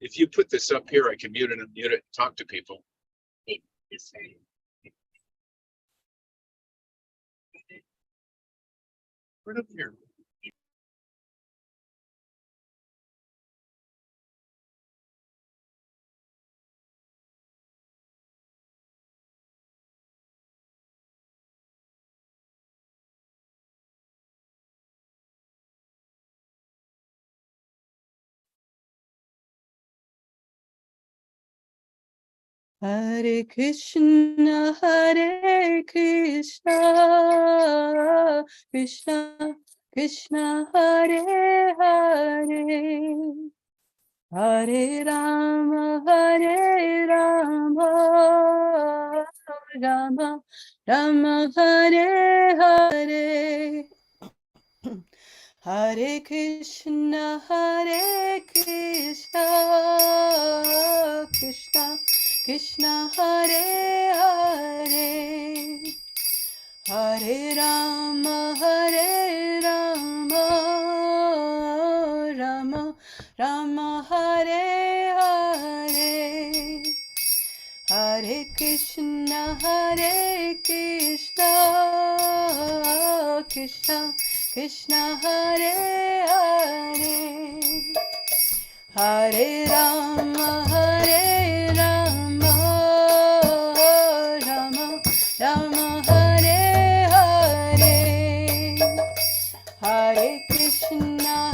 If you put this up here, I can mute it and unmute it and talk to people. Yes, sir. Right up here. Hare Krishna, Krishna Krishna, Hare Hare, Hare Rama, Rama Rama, Hare Hare. Hare Krishna, Krishna Krishna, Hare Hare, Hare Rama, Rama Rama, Hare Hare. Hare Krishna, Krishna Krishna, Hare Hare, Hare Rama, Rama Rama, Hare Hare. Hare Krishna,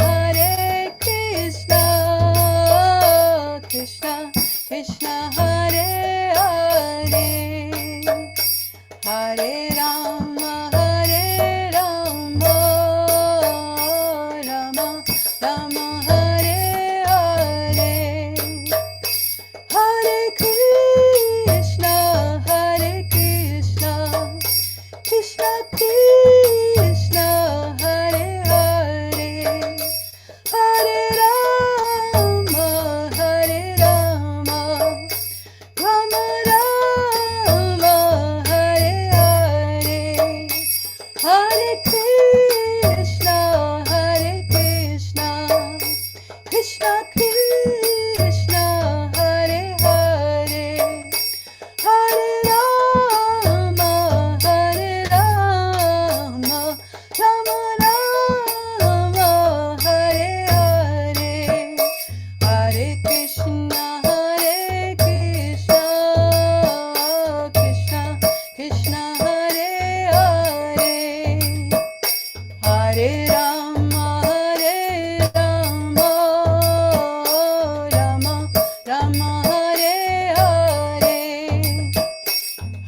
Krishna Krishna, Hare Hare, Hare Rama, Rama Rama, Hare Hare. Hare Krishna, Krishna Krishna, Hare Hare, Hare Rama, Rama Rama, Hare Hare. Hare Krishna, Krishna Krishna, Hare Hare, Hare Rama, Rama Rama, Hare Hare. Hare Krishna, Krishna Krishna, Hare Hare, Hare Rama, Rama Rama, Hare Hare.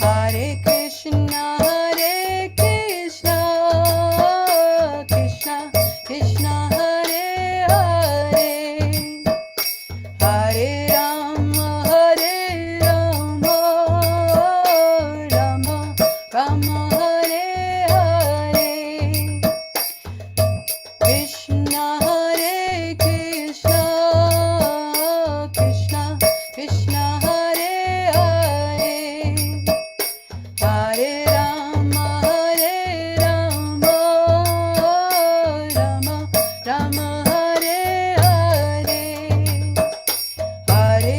Hare Krishna, Krishna Krishna, Hare Hare, Hare Rama, Rama Rama, Hare Hare. Krishna, Krishna Krishna, Hare Hare, Hare Rama, Rama Rama, Hare Hare, Hare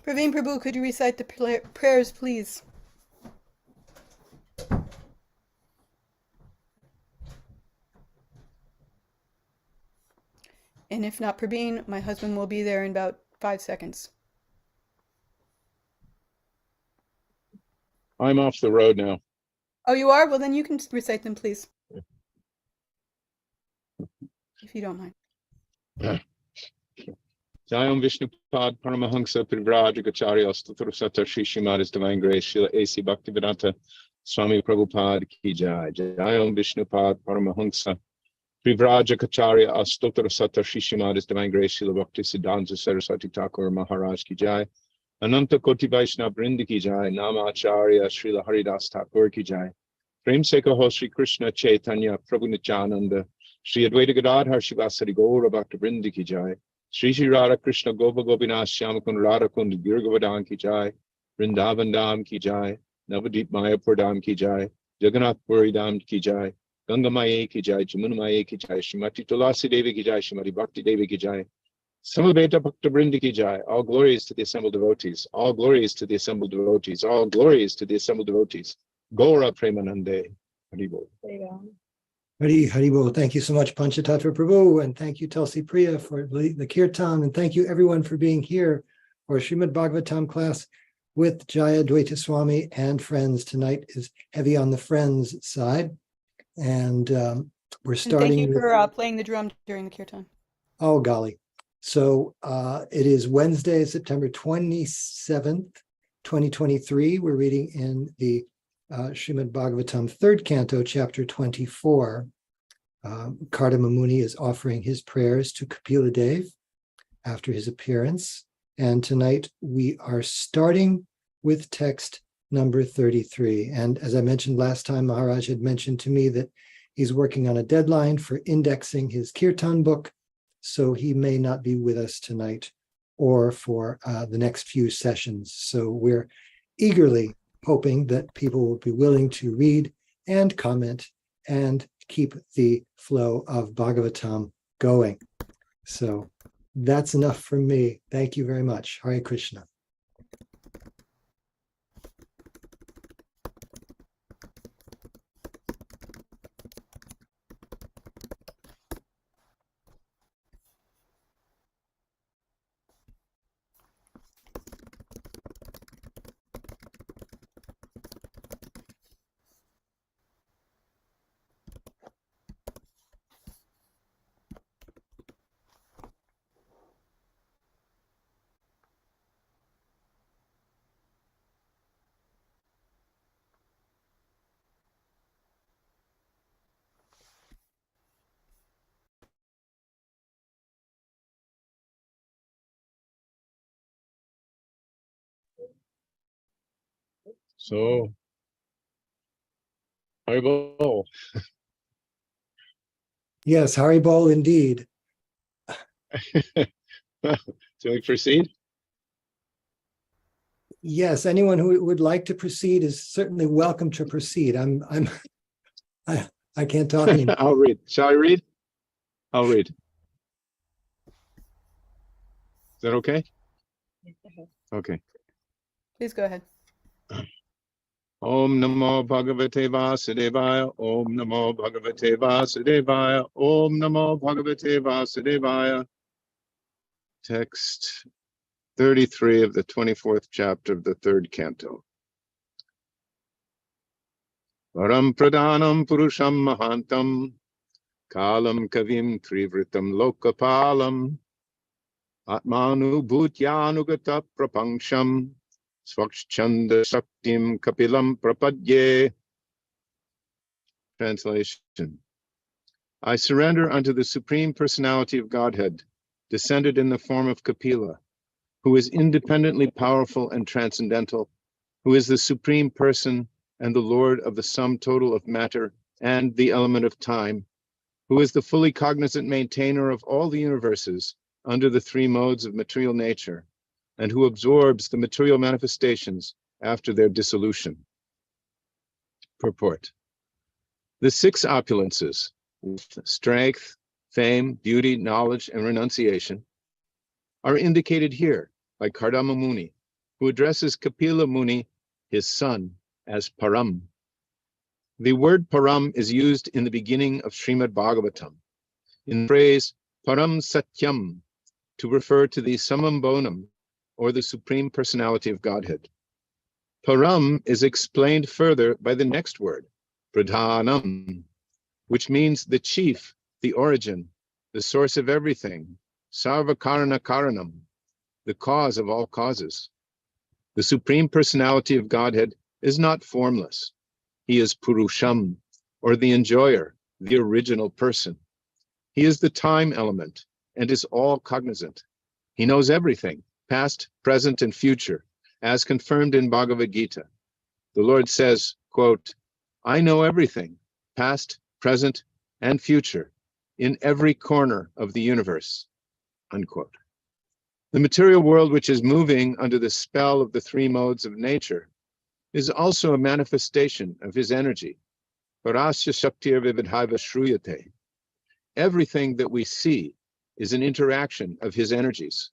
Praveen Prabhu, could you recite the prayers, please? And if not Praveen, my husband will be there in about 5 seconds. I'm off the road now. Oh, you are? Well, then you can recite them, please. If you don't mind. Jayam Vishnupad Paramahansa Privrajagacharya Astathurusata Shishimad is Divine Grace Srila A.C. Bhaktivedanta Swami Prabhupada Ki Jai. Jayam Vishnupad Paramahansa Privrajagacharya Astathurusata Shishimad is Divine Grace Srila Bhakti Siddhanta Saraswati Thakur Maharaj Ki Jai. Ananta Koti Vaishnava Brinda Ki Jai. Namacharya Srila Haridas Thakur Ki Jai. Prem Sekaho Sri Krishna Chaitanya Prabhu Nityananda Sri Advaita Gadadhar Shivasari Gaura Bhakta Brinda Ki Jai. Shri Shri Radha Krishna Gopa Gopinath Shyamakund Radha Kund Girgavadan Ki Jai. Vrindavan Dham Ki Jai. Navadip Mayapur Dham Ki Jai. Jagannath Puri Dham Ki Jai. Ganga Maya Ki Jai. Jamuna Maya Ki Jai. Srimati Tulasi Devi Ki Jai. Srimati Bhakti Devi Ki Jai. Samaveta Bhakta Brinda Ki Jai. All glories to the assembled devotees. All glories to the assembled devotees. All glories to the assembled devotees. Gaura Premanande. Haribol. Hari Bol. Thank you so much, Panchatattva Prabhu, and thank you, Tulsi Priya, for the kirtan, and thank you everyone for being here for Srimad-Bhagavatam class with Jayadvaita Swami and friends. Tonight is heavy on the friends side, and we're starting. And thank you for playing the drum during the kirtan. Oh, golly. So it is Wednesday, September 27th, 2023. We're reading in the Srimad-Bhagavatam, 3rd canto, chapter 24. Kardama Muni is offering his prayers to Kapila Dev after his appearance. And tonight we are starting with text number 33. And as I mentioned last time, Maharaj had mentioned to me that he's working on a deadline for indexing his kirtan book, so he may not be with us tonight or for the next few sessions. So we're eagerly hoping that people will be willing to read and comment and keep the flow of Bhagavatam going. So that's enough from me. Thank you very much. Hare Krishna. So, Haribol. Yes, Hari Bol indeed. Shall we proceed? Yes, anyone who would like to proceed is certainly welcome to proceed. I can't talk anymore. I'll read. Shall I read? I'll read. Is that okay? Okay. Please go ahead. Om Namo Bhagavate Vasudevaya. Om Namo Bhagavate Vasudevaya. Om Namo Bhagavate Vasudevaya. Text 33 of the 24th chapter of the 3rd canto. Varam Pradhanam Purusham Mahantam Kalam Kavim Trivritam Lokapalam Atmanu Bhutyanugata Prapanksham Svakshchanda Shaktim Kapilam Prapadye. Translation. I surrender unto the Supreme Personality of Godhead, descended in the form of Kapila, who is independently powerful and transcendental, who is the Supreme Person and the Lord of the sum total of matter and the element of time, who is the fully cognizant maintainer of all the universes under the 3 modes of material nature, and who absorbs the material manifestations after their dissolution. Purport. The 6 opulences, strength, fame, beauty, knowledge, and renunciation, are indicated here by Kardama Muni who addresses Kapila Muni, his son, as Param. The word Param is used in the beginning of Srimad-Bhagavatam in the phrase Param Satyam to refer to the Summum Bonum, or the Supreme Personality of Godhead. Param is explained further by the next word, Pradhanam, which means the chief, the origin, the source of everything, Sarvakarana Karanam, the cause of all causes. The Supreme Personality of Godhead is not formless. He is Purusham, or the enjoyer, the original person. He is the time element and is all cognizant. He knows everything, past, present, and future, as confirmed in Bhagavad Gita. The Lord says, quote, I know everything, past, present, and future, in every corner of the universe, unquote. The material world, which is moving under the spell of the three modes of nature, is also a manifestation of his energy. Parasya Shaktir Vividhaiva Shruyate. Everything that we see is an interaction of his energies.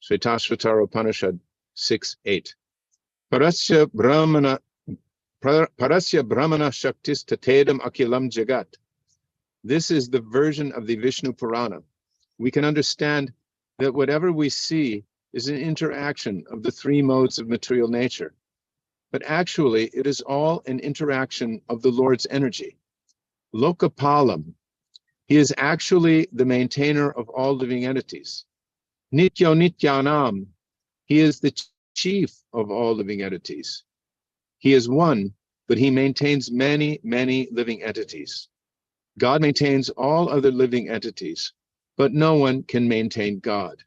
Shvetashvatara Upanishad 6:8. Parasya Brahmana Shaktis Tatedam Akilam Jagat. This is the version of the Vishnu Purana. We can understand that whatever we see is an interaction of the three modes of material nature. But actually, it is all an interaction of the Lord's energy. Lokapalam, he is actually the maintainer of all living entities. Nityo Nityanam, he is the chief of all living entities. He is one, but he maintains many, many living entities. God maintains all other living entities, but no one can maintain God.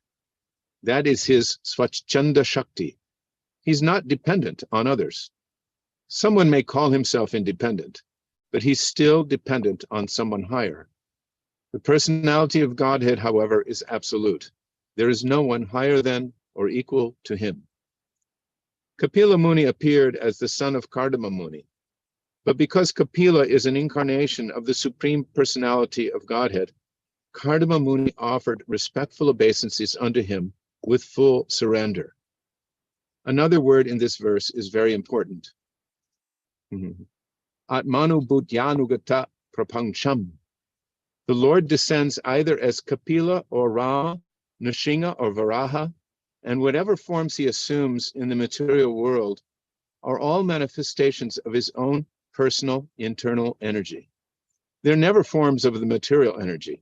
That is his Swachchanda Shakti. He's not dependent on others. Someone may call himself independent, but he's still dependent on someone higher. The personality of Godhead, however, is absolute. There is no one higher than or equal to him. Kapila Muni appeared as the son of Kardama Muni, but because Kapila is an incarnation of the Supreme Personality of Godhead, Kardama Muni offered respectful obeisances unto him with full surrender. Another word in this verse is very important. Atmanu Bhutyanugata Prapangsham. The Lord descends either as Kapila or Rama, Nrsimha or Varaha, and whatever forms he assumes in the material world are all manifestations of his own personal internal energy. They're never forms of the material energy.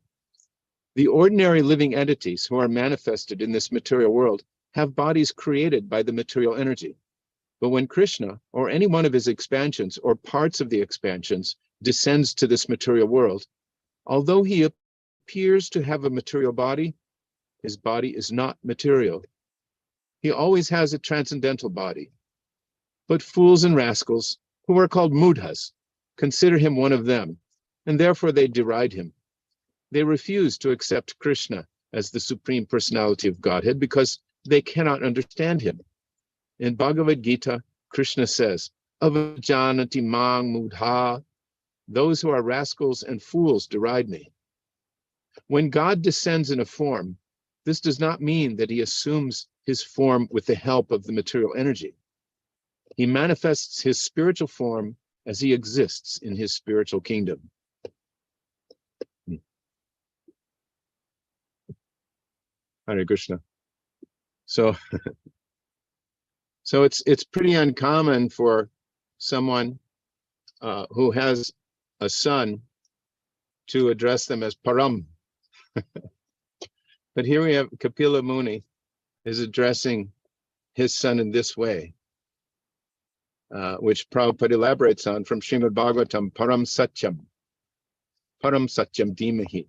The ordinary living entities who are manifested in this material world have bodies created by the material energy. But when Krishna, or any one of his expansions or parts of the expansions, descends to this material world, although he appears to have a material body, his body is not material. He always has a transcendental body. But fools and rascals, who are called mudhas, consider him one of them, and therefore they deride him. They refuse to accept Krishna as the Supreme Personality of Godhead because they cannot understand him. In Bhagavad Gita, Krishna says, Avajanati mang mudha, those who are rascals and fools deride me. When God descends in a form, this does not mean that he assumes his form with the help of the material energy. He manifests his spiritual form as he exists in his spiritual kingdom. Hare Krishna. So it's pretty uncommon for someone who has a son to address them as Param. But here we have Kapila Muni is addressing his son in this way, which Prabhupada elaborates on from Srimad-Bhagavatam, Param Satyam Dhimahi,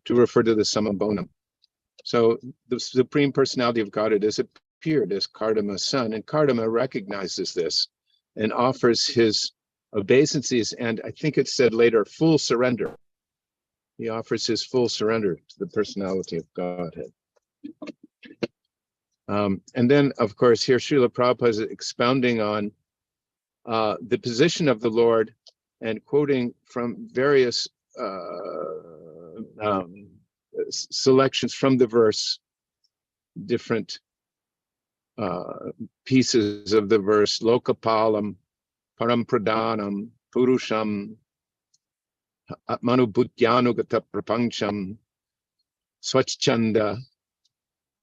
to refer to the Summum Bonum. So the Supreme Personality of Godhead has appeared as Kardama's son, and Kardama recognizes this and offers his obeisances, and I think it said later, full surrender. He offers his full surrender to the personality of Godhead. And then, of course, here Srila Prabhupada is expounding on the position of the Lord and quoting from various selections from the verse, different pieces of the verse, Lokapalam, Param Pradhanam, Purusham, Atmanu Bhutyanugata Prapancham, Swachchanda,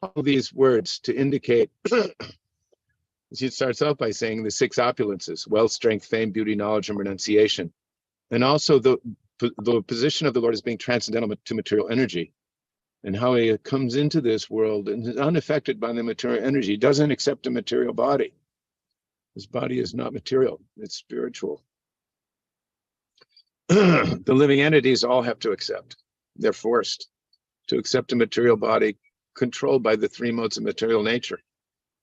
all these words to indicate, she starts out by saying the six opulences: wealth, strength, fame, beauty, knowledge, and renunciation. And also the position of the Lord as being transcendental to material energy, and how he comes into this world and is unaffected by the material energy. He doesn't accept a material body. His body is not material, it's spiritual. The living entities all have to accept. They're forced to accept a material body controlled by the three modes of material nature.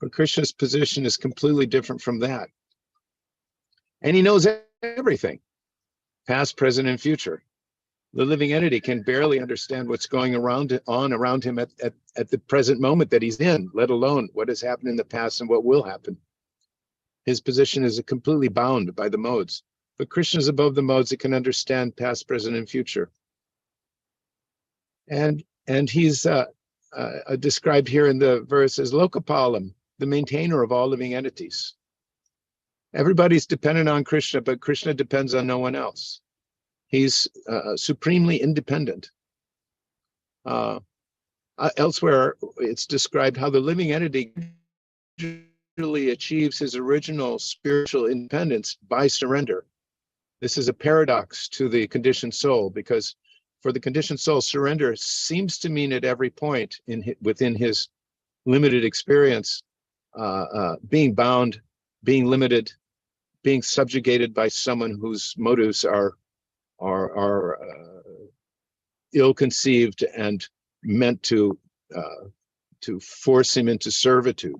But Krishna's position is completely different from that. And he knows everything, past, present, and future. The living entity can barely understand what's going around him at the present moment that he's in, let alone what has happened in the past and what will happen. His position is completely bound by the modes. But Krishna is above the modes. It can understand past, present, and future. And he's described here in the verse as Lokapalam, the maintainer of all living entities. Everybody's dependent on Krishna, but Krishna depends on no one else. He's supremely independent. Elsewhere, it's described how the living entity gradually achieves his original spiritual independence by surrender. This is a paradox to the conditioned soul, because for the conditioned soul, surrender seems to mean at every point within his limited experience, being bound, being limited, being subjugated by someone whose motives are ill-conceived and meant to force him into servitude.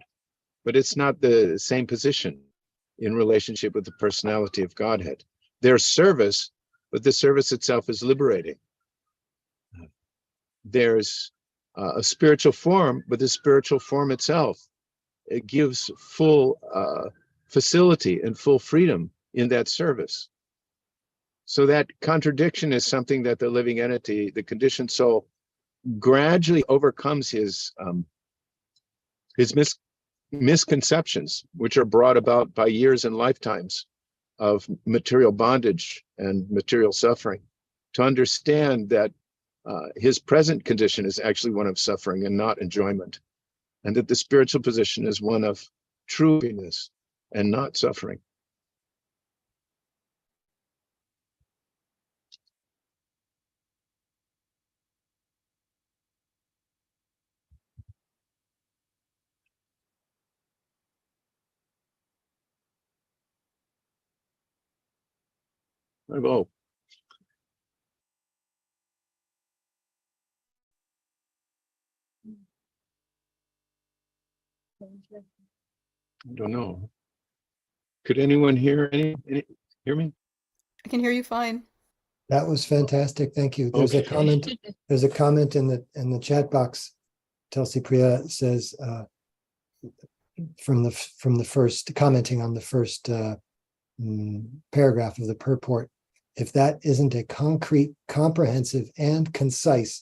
But it's not the same position in relationship with the personality of Godhead. There's service, but the service itself is liberating. There's a spiritual form, but the spiritual form itself, it gives full facility and full freedom in that service. So that contradiction is something that the living entity, the conditioned soul, gradually overcomes his misconceptions, which are brought about by years and lifetimes of material bondage and material suffering, to understand that his present condition is actually one of suffering and not enjoyment, and that the spiritual position is one of true happiness and not suffering. Oh, I don't know. Could anyone hear hear me? I can hear you fine. That was fantastic. Thank you. There's Okay. a comment. There's a comment in the chat box. Tulsi Priya says from the first, commenting on the first paragraph of the purport, if that isn't a concrete, comprehensive, and concise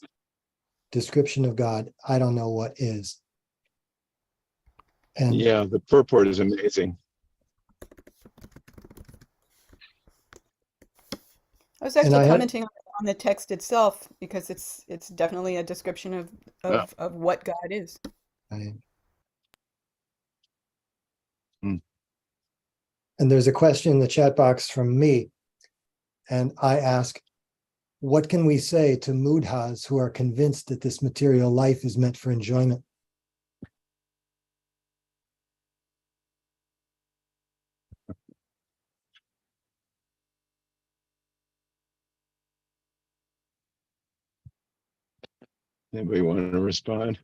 description of God, I don't know what is. And Yeah, the purport is amazing. I was actually I had- commenting on the text itself because it's definitely a description of what God is. And there's a question in the chat box from me, and I ask, what can we say to mudhas who are convinced that this material life is meant for enjoyment? Anybody want to respond?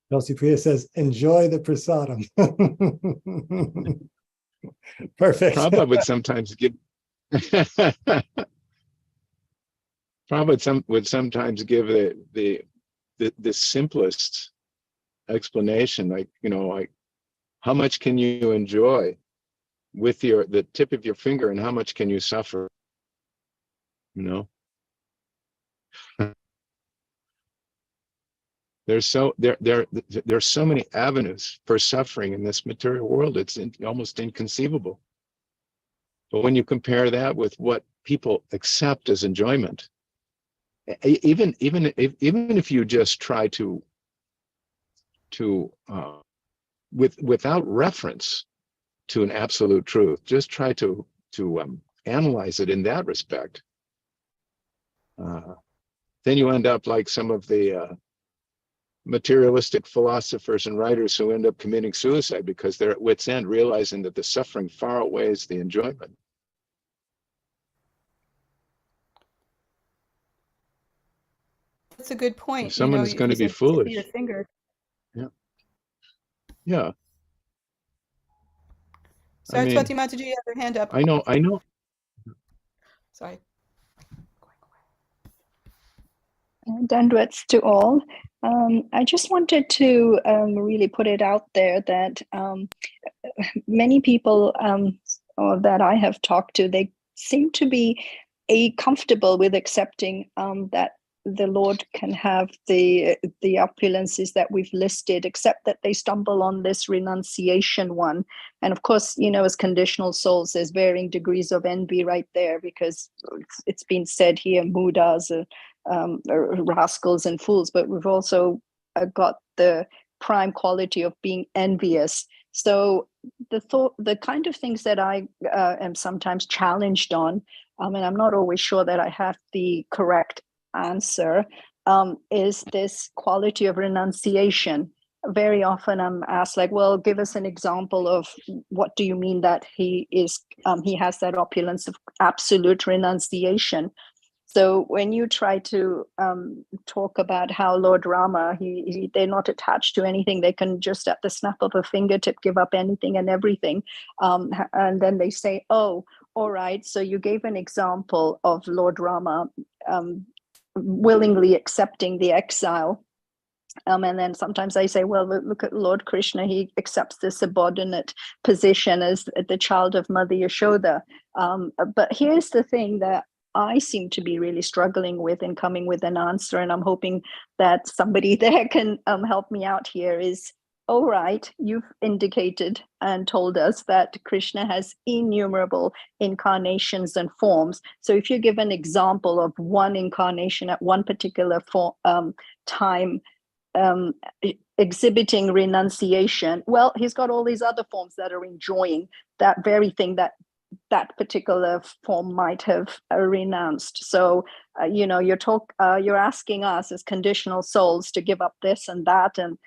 Tulsi Priya says, enjoy the prasadam. Perfect. Prabhupada would sometimes give Prabhupada would sometimes give the simplest explanation, like, like, how much can you enjoy with the tip of your finger, and how much can you suffer? There's so many avenues for suffering in this material world. It's almost inconceivable. But when you compare that with what people accept as enjoyment, even if you just try to without reference to an absolute truth, just try to analyze it in that respect, then you end up like some of the materialistic philosophers and writers who end up committing suicide because they're at wit's end, realizing that the suffering far outweighs the enjoyment. That's a good point. If someone is going to be foolish, your finger. Yeah. Saraswati Mataji, you have your hand up. I know. Sorry. Dandavats to all. I just wanted to really put it out there that many people that I have talked to, they seem to be comfortable with accepting that the Lord can have the opulences that we've listed, except that they stumble on this renunciation one. And of course, as conditional souls, there's varying degrees of envy right there, because it's been said here, mudas, rascals and fools, but we've also got the prime quality of being envious. So the kind of things that I am sometimes challenged on, and I'm not always sure that I have the correct answer, is this quality of renunciation. Very often I'm asked, like, well, give us an example of what do you mean that he has that opulence of absolute renunciation. So when you try to talk about how Lord Rama, they're not attached to anything, they can just at the snap of a fingertip give up anything and everything, and then they say, oh, all right, so you gave an example of Lord Rama willingly accepting the exile. And then sometimes I say, well, look at Lord Krishna, he accepts the subordinate position as the child of Mother Yashoda. But here's the thing that I seem to be really struggling with in coming with an answer, and I'm hoping that somebody there can help me out here, is, all right, you've indicated and told us that Krishna has innumerable incarnations and forms. So if you give an example of one incarnation at one particular time, exhibiting renunciation, well, he's got all these other forms that are enjoying that very thing that particular form might have renounced. So you're asking us as conditional souls to give up this and that and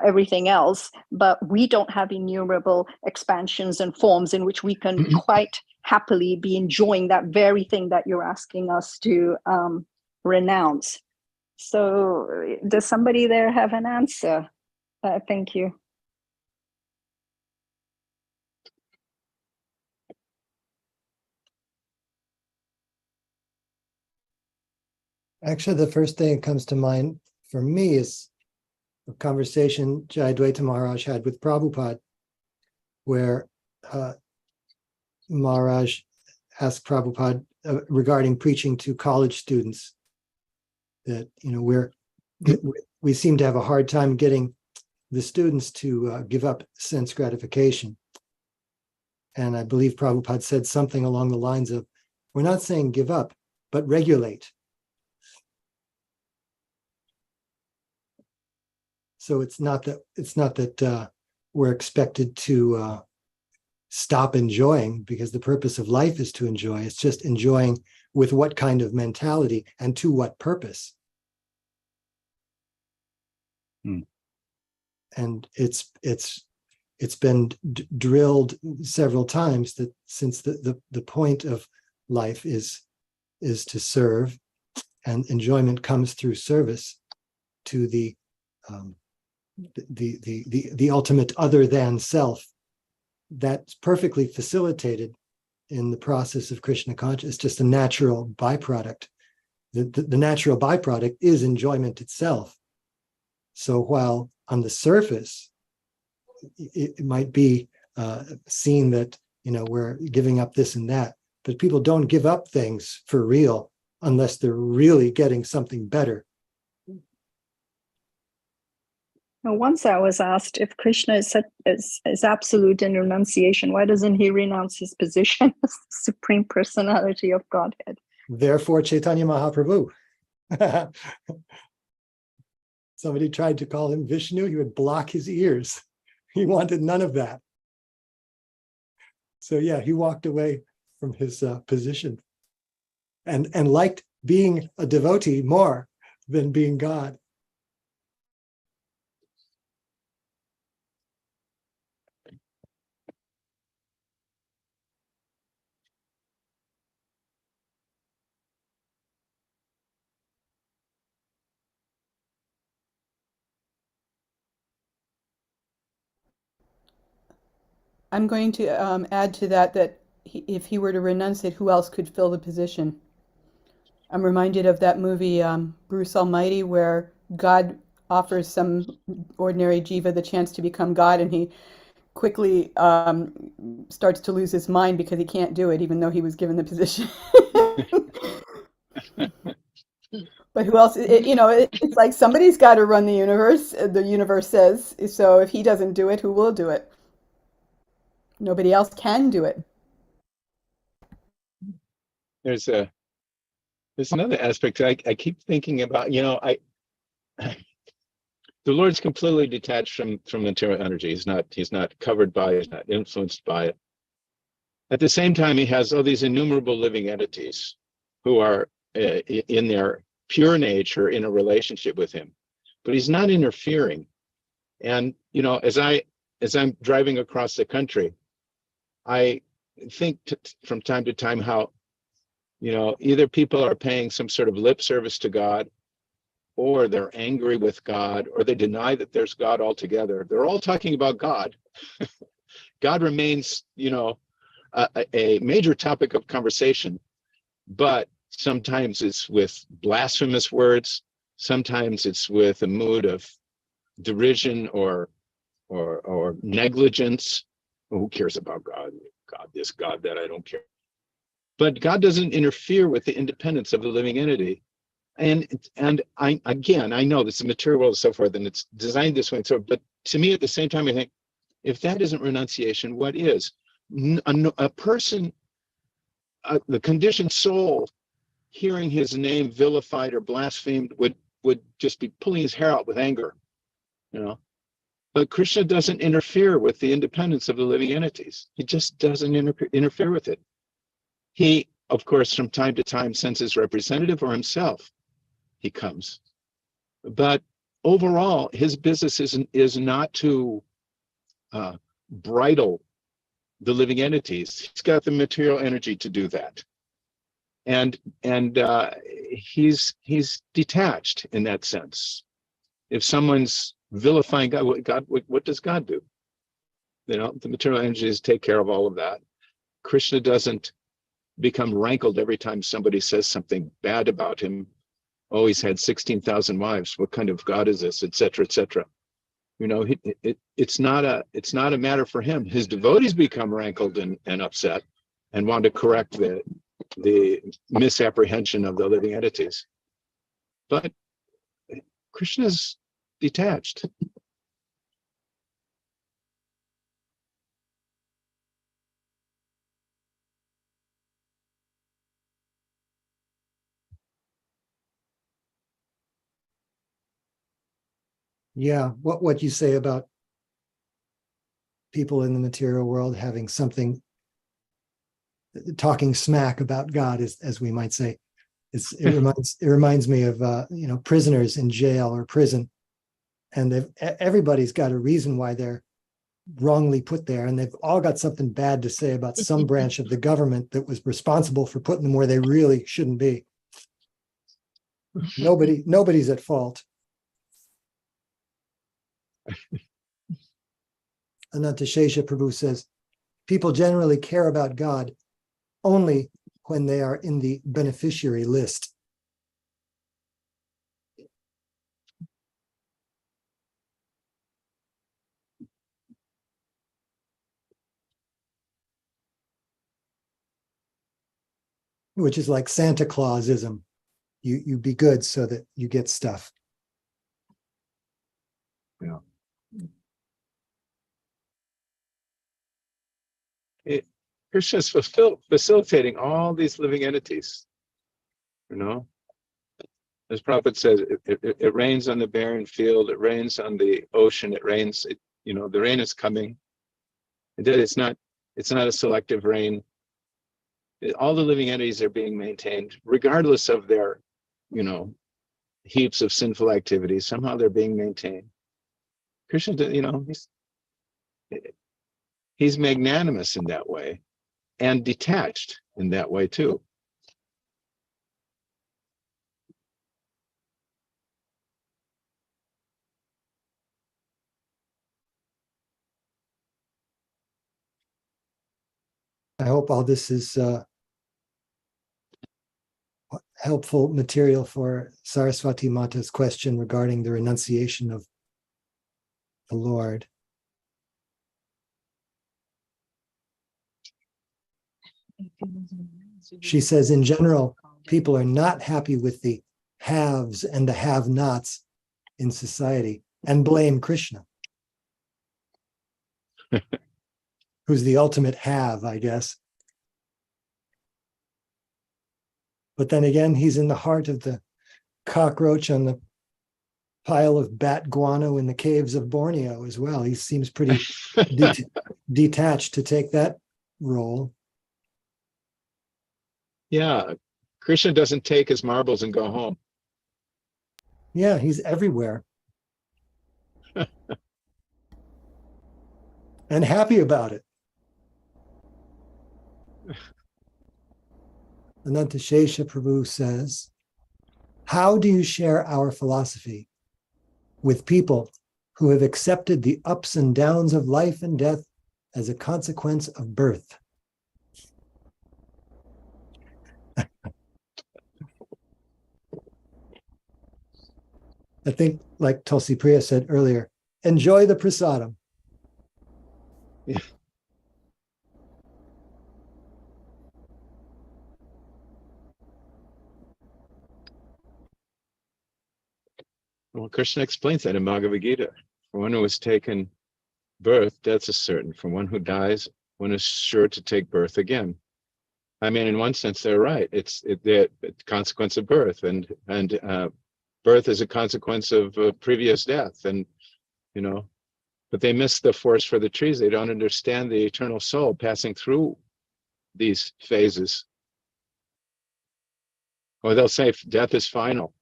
everything else, but we don't have innumerable expansions and forms in which we can quite happily be enjoying that very thing that you're asking us to renounce. So does somebody there have an answer? Thank you. Actually, the first thing that comes to mind for me is a conversation Jayadvaita Maharaj had with Prabhupada, where Maharaj asked Prabhupada regarding preaching to college students, that we seem to have a hard time getting the students to give up sense gratification. And I believe Prabhupada said something along the lines of, we're not saying give up, but regulate. So it's not that we're expected to stop enjoying, because the purpose of life is to enjoy. It's just enjoying with what kind of mentality and to what purpose. And it's been drilled several times that since the point of life is to serve, and enjoyment comes through service to the ultimate other than self, that's perfectly facilitated in the process of Krishna consciousness. It's just a natural byproduct. The natural byproduct is enjoyment itself. So while on the surface it might be seen that we're giving up this and that, but people don't give up things for real unless they're really getting something better. Now, once I was asked if Krishna is absolute in renunciation, why doesn't he renounce his position as the Supreme Personality of Godhead? Therefore, Chaitanya Mahaprabhu. Somebody tried to call him Vishnu, he would block his ears. He wanted none of that. So yeah, he walked away from his position and liked being a devotee more than being God. I'm going to add to that if he were to renunciate, who else could fill the position? I'm reminded of that movie, Bruce Almighty, where God offers some ordinary jiva the chance to become God, and he quickly starts to lose his mind because he can't do it, even though he was given the position. But who else? It's like somebody's got to run the universe. The universe says so. If he doesn't do it, who will do it? Nobody else can do it. There's another aspect I keep thinking about. The Lord's completely detached from material energy. He's not covered by it. He's not influenced by it. At the same time, he has all these innumerable living entities who are in their pure nature in a relationship with him, but he's not interfering. And as I'm driving across the country, I think from time to time how either people are paying some sort of lip service to God, or they're angry with God, or they deny that there's God altogether. They're all talking about God. God remains, a major topic of conversation, but sometimes it's with blasphemous words. Sometimes it's with a mood of derision or negligence. Who cares about God? God this, God that, I don't care. But God doesn't interfere with the independence of the living entity. And I know this is material world and so forth, and it's designed this way. And so, but to me, at the same time, I think, if that isn't renunciation, what is? A person, the conditioned soul, hearing his name vilified or blasphemed would just be pulling his hair out with anger, But Krishna doesn't interfere with the independence of the living entities. He just doesn't interfere with it. He, of course, from time to time sends his representative or himself. He comes. But overall, his business is not to bridle the living entities. He's got the material energy to do that. And he's detached in that sense. If someone's vilifying God, what does God do? The material energies take care of all of that. Krishna doesn't become rankled every time somebody says something bad about him. Oh, he's had 16,000 wives. What kind of God is this? Etc. Etc. It's not a matter for him. His devotees become rankled and upset and want to correct the misapprehension of the living entities. But Krishna's detached. Yeah, what you say about people in the material world having something, talking smack about God, as we might say, it reminds me of prisoners in jail or prison, and everybody's got a reason why they're wrongly put there, and they've all got something bad to say about some branch of the government that was responsible for putting them where they really shouldn't be. Nobody's at fault. Anantashesha Prabhu says, people generally care about God only when they are in the beneficiary list. Which is like Santa Clausism. You be good so that you get stuff. Yeah. Krishna is facilitating all these living entities. As Prabhupada says, it rains on the barren field, it rains on the ocean, it rains, the rain is coming. It's not a selective rain. All the living entities are being maintained, regardless of their, heaps of sinful activities. Somehow they're being maintained. Krishna, he's magnanimous in that way and detached in that way too. I hope all this is helpful material for Saraswati Mata's question regarding the renunciation of the Lord. She says, in general, people are not happy with the haves and the have-nots in society and blame Krishna, who's the ultimate have, I guess. But then again, he's in the heart of the cockroach on the pile of bat guano in the caves of Borneo as well. He seems pretty detached to take that role. Yeah, Krishna doesn't take his marbles and go home. Yeah, he's everywhere. And happy about it. Anantashesha Prabhu says, how do you share our philosophy with people who have accepted the ups and downs of life and death as a consequence of birth? I think, like Tulsi Priya said earlier, enjoy the prasadam. Yeah. Well, Krishna explains that in Bhagavad Gita. For one who has taken birth, death is certain. For one who dies, one is sure to take birth again. I mean, in one sense, they're right. It's the consequence of birth, and birth is a consequence of previous death, and but they miss the forest for the trees. They don't understand the eternal soul passing through these phases. Or they'll say death is final.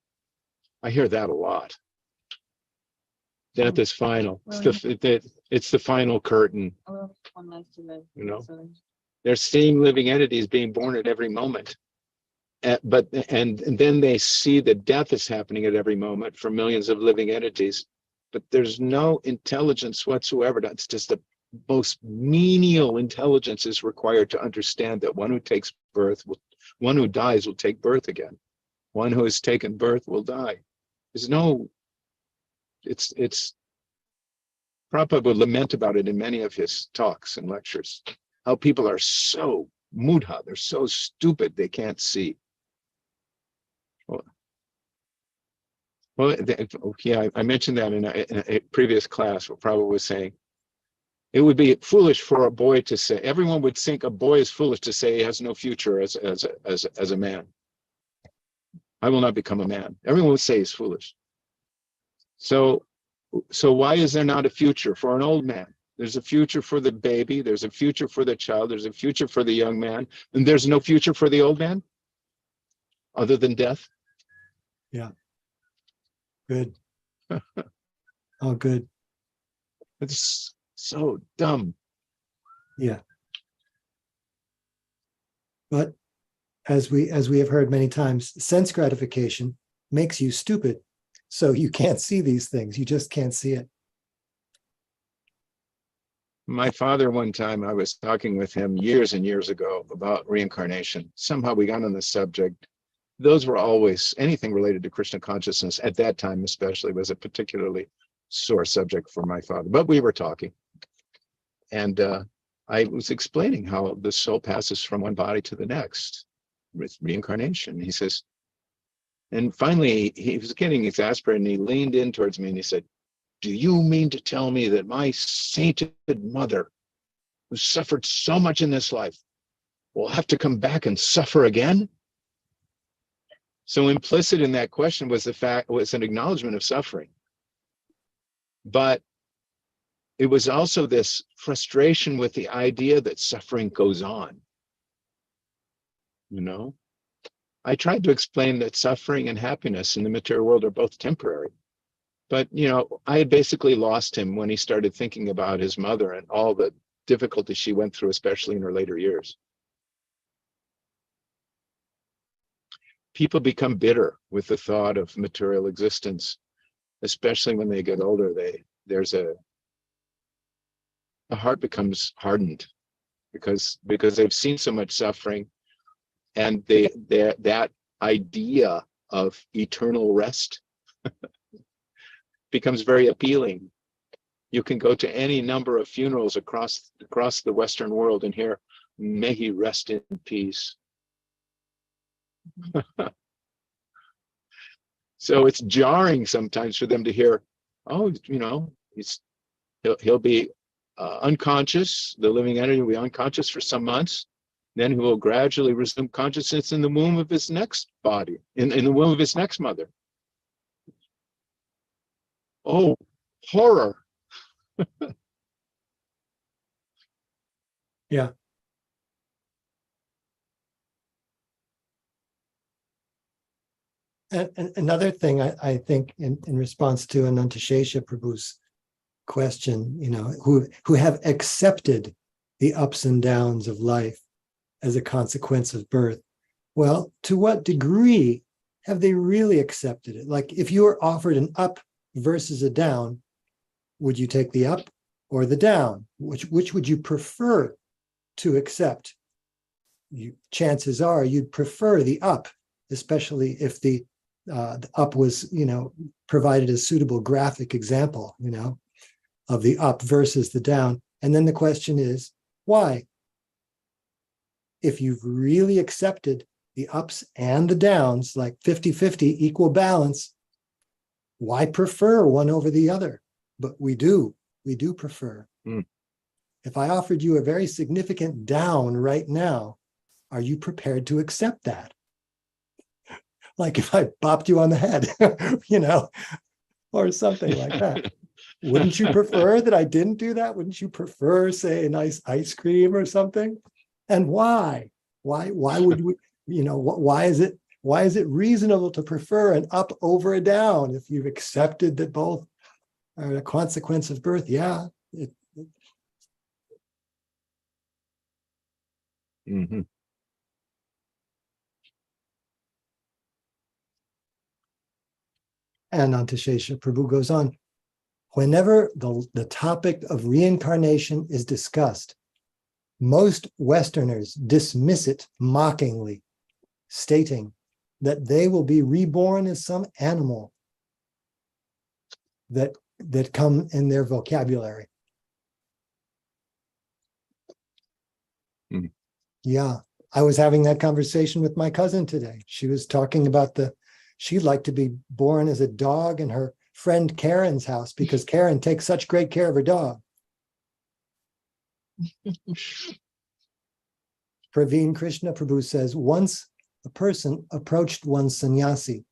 I hear that a lot. Death is final. It's the final curtain. They're seeing living entities being born at every moment. But then they see that death is happening at every moment for millions of living entities. But there's no intelligence whatsoever. That's just the most menial intelligence is required to understand that one who takes birth, one who dies will take birth again. One who has taken birth will die. There's no, it's Prabhupada would lament about it in many of his talks and lectures, how people are so mudha, they're so stupid they can't see. Well, yeah, I mentioned that in a previous class where Prabhupada was saying, it would be foolish for a boy to say, everyone would think a boy is foolish to say he has no future as a man. I will not become a man. Everyone would say he's foolish. So why is there not a future for an old man? There's a future for the baby, there's a future for the child, there's a future for the young man, and there's no future for the old man other than death? Yeah. Good. Oh, good. It's so dumb. Yeah. But as we have heard many times, sense gratification makes you stupid. So you can't see these things. You just can't see it. My father, one time, I was talking with him years and years ago about reincarnation. Somehow we got on the subject. Those were always, anything related to Krishna consciousness at that time especially was a particularly sore subject for my father. But we were talking. And I was explaining how the soul passes from one body to the next with reincarnation. He says, and finally he was getting exasperated and he leaned in towards me and he said, do you mean to tell me that my sainted mother, who suffered so much in this life, will have to come back and suffer again? So implicit in that question was an acknowledgement of suffering. But it was also this frustration with the idea that suffering goes on. You know, I tried to explain that suffering and happiness in the material world are both temporary. But, you know, I had basically lost him when he started thinking about his mother and all the difficulty she went through, especially in her later years. People become bitter with the thought of material existence, especially when they get older. The heart becomes hardened because they've seen so much suffering, and that idea of eternal rest becomes very appealing. You can go to any number of funerals across the Western world and hear, "May he rest in peace." So it's jarring sometimes for them to hear, "Oh, you know, he'll be unconscious. The living entity will be unconscious for some months. Then he will gradually resume consciousness in the womb of his next body, in the womb of his next mother." Oh, horror. Yeah. And another thing I think in response to Anantashesha Prabhu's question, you know, who have accepted the ups and downs of life as a consequence of birth. Well, to what degree have they really accepted it? Like, if you were offered an up versus a down, would you take the up or the down? Which would you prefer to accept? Chances are you'd prefer the up, especially if the up was, you know, provided a suitable graphic example, you know, of the up versus the down. And then the question is, why? If you've really accepted the ups and the downs, like 50-50 equal balance, why prefer one over the other? But we do prefer. If I offered you a very significant down right now, are you prepared to accept that? Like if I bopped you on the head, you know, or something like that. Wouldn't you prefer that I didn't do that? Wouldn't you prefer, say, a nice ice cream or something? And why? Why would we, you know, why is it reasonable to prefer an up over a down if you've accepted that both are a consequence of birth? Yeah. Mm-hmm. And Antashesha Prabhu goes on, whenever the topic of reincarnation is discussed, most Westerners dismiss it mockingly, stating that they will be reborn as some animal that come in their vocabulary. Mm. Yeah, I was having that conversation with my cousin today. She was talking about she'd like to be born as a dog in her friend Karen's house because Karen takes such great care of her dog. Praveen Krishna Prabhu says, once a person approached one sannyasi,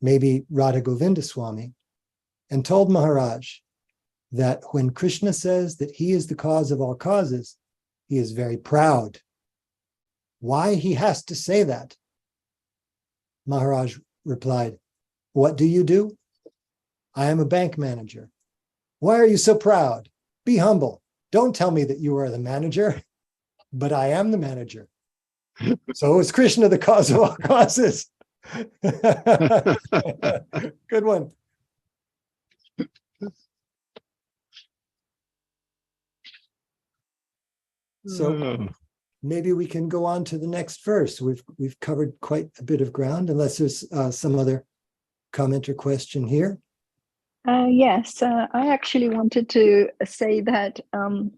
maybe Radha Govinda Swami, and told Maharaj that when Krishna says that he is the cause of all causes, he is very proud. Why he has to say that? Maharaj replied, what do you do? I am a bank manager. Why are you so proud? Be humble. Don't tell me that you are the manager, but I am the manager. So is Krishna the cause of all causes? Good one. So maybe we can go on to the next verse. We've covered quite a bit of ground, unless there's some other comment or question here. Yes, I actually wanted to say that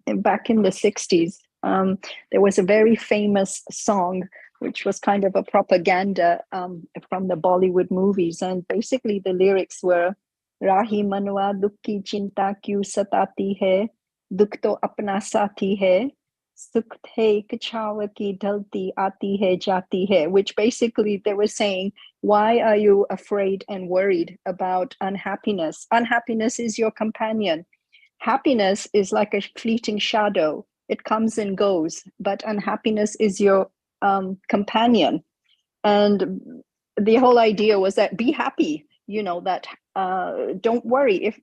back in the 60s, there was a very famous song, which was kind of a propaganda from the Bollywood movies. And basically the lyrics were, राही मनवा दुख की चिंता क्यों सताती है, दुख तो अपना साथी है, सुख है एक छाव की ढलती आती है जाती है. Which basically they were saying, why are you afraid and worried about unhappiness? Unhappiness is your companion. Happiness is like a fleeting shadow. It comes and goes, but unhappiness is your companion. And the whole idea was that be happy, that don't worry, if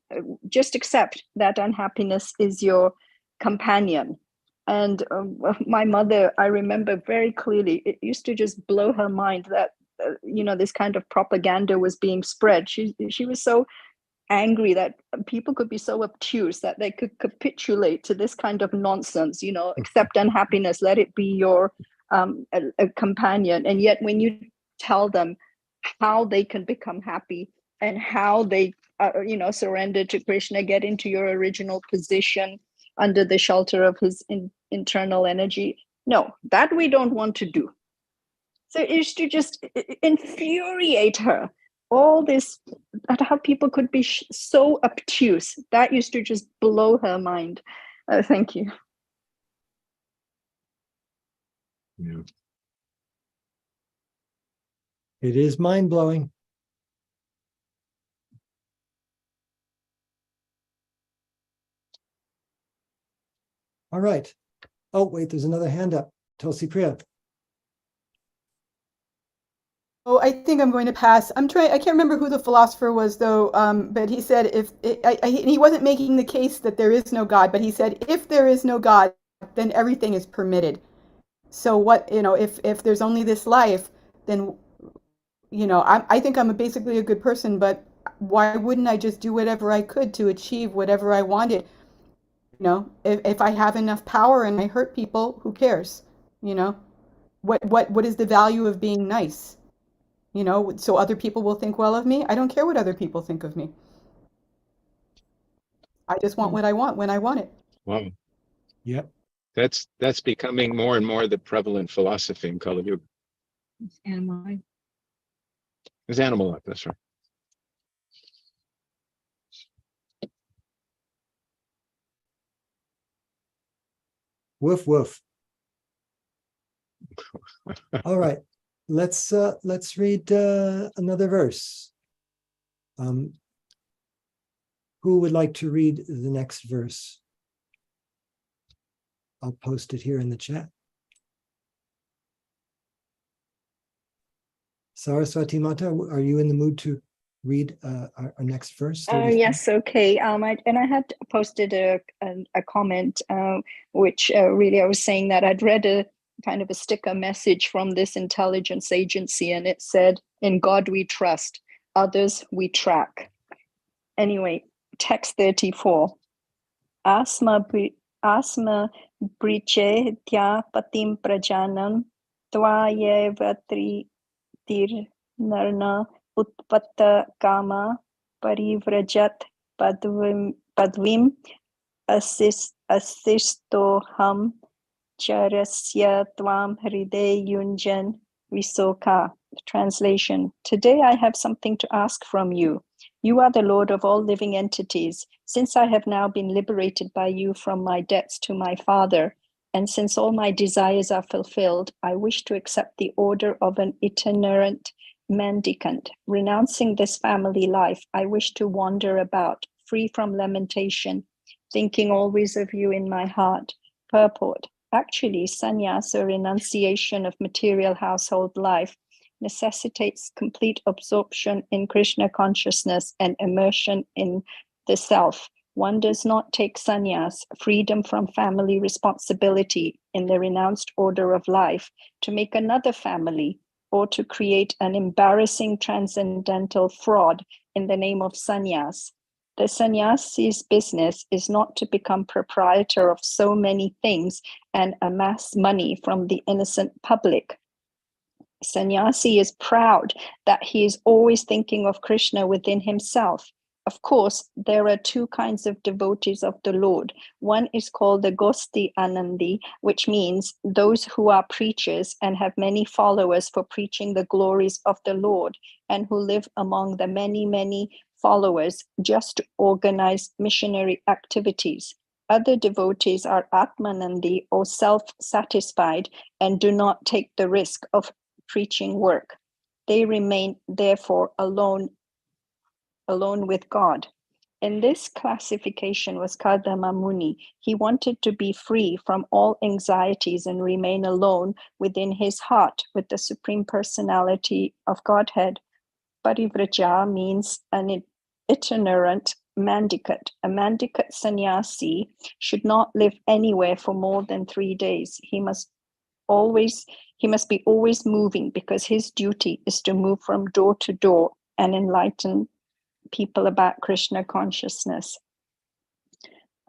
just accept that unhappiness is your companion. And my mother, I remember very clearly, it used to just blow her mind that this kind of propaganda was being spread. She was so angry that people could be so obtuse that they could capitulate to this kind of nonsense, accept unhappiness, let it be your a companion. And yet when you tell them how they can become happy and how they surrender to Krishna, get into your original position under the shelter of his internal energy, no, that we don't want to do. So it used to just infuriate her. All this, that how people could be so obtuse, that used to just blow her mind. Thank you. Yeah. It is mind-blowing. All right. Oh, wait, there's another hand up. Tulsi Priya. Oh, I think I'm going to pass. I can't remember who the philosopher was, though, but he said he wasn't making the case that there is no God, but he said if there is no God, then everything is permitted. So what, if there's only this life, then, I think I'm basically a good person, but why wouldn't I just do whatever I could to achieve whatever I wanted? If I have enough power and I hurt people, who cares? What is the value of being nice? So other people will think well of me. I don't care what other people think of me. I just want what I want when I want it. Wow. Yep. That's becoming more and more the prevalent philosophy in Kali Yuga. Animal life. It's animal life, that's right. Woof, woof. All right. Let's read another verse. Who would like to read the next verse? I'll post it here in the chat. Saraswati Mata, are you in the mood to read our next verse? Yes, okay. I had posted a comment, which really I was saying that I'd read a kind of a sticker message from this intelligence agency, and it said, "In God we trust, others we track." Anyway, text 34. Asma briche tya patim prajanam tvayevatri tir narna utpatta kama parivrajat padvim asistoham charasya tvam hriday yunjan visoka. Translation: Today I have something to ask from you. You are the Lord of all living entities. Since I have now been liberated by you from my debts to my Father, and since all my desires are fulfilled, I wish to accept the order of an itinerant mendicant. Renouncing this family life, I wish to wander about, free from lamentation, thinking always of you in my heart. Purport: Actually, sannyas, or renunciation of material household life, necessitates complete absorption in Krishna consciousness and immersion in the self. One does not take sannyas, freedom from family responsibility, in the renounced order of life, to make another family or to create an embarrassing transcendental fraud in the name of sannyas. The sannyasi's business is not to become proprietor of so many things and amass money from the innocent public. Sannyasi is proud that he is always thinking of Krishna within himself. Of course, there are two kinds of devotees of the Lord. One is called the Gosti Anandi, which means those who are preachers and have many followers for preaching the glories of the Lord, and who live among the many, many followers just to organize missionary activities. Other devotees are Atmanandi or self-satisfied and do not take the risk of preaching work. They remain therefore alone with God. In this classification was Kardama Muni. He wanted to be free from all anxieties and remain alone within his heart with the Supreme Personality of Godhead. Parivraja means an itinerant mendicant. A mendicant sannyasi should not live anywhere for more than 3 days. He must be always moving, because his duty is to move from door to door and enlighten people about Krishna consciousness.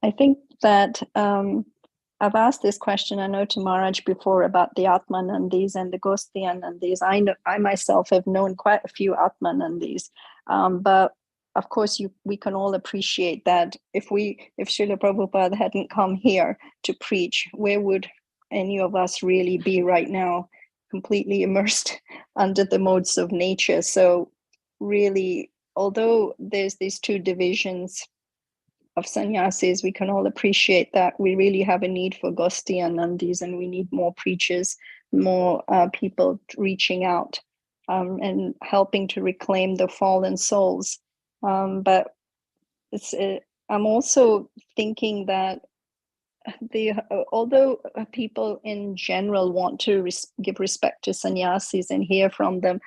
I think that I've asked this question, I know, to Maharaj before about the Atmanandis and the Gostianandis. I myself have known quite a few Atmanandis, but of course we can all appreciate that if Srila Prabhupada hadn't come here to preach, where would any of us really be right now, completely immersed under the modes of nature? So really, although there's these two divisions of sannyasis, we can all appreciate that we really have a need for Gosti and Nandis, and we need more preachers, more people reaching out and helping to reclaim the fallen souls. But I'm also thinking that although people in general want to give respect to sannyasis and hear from them,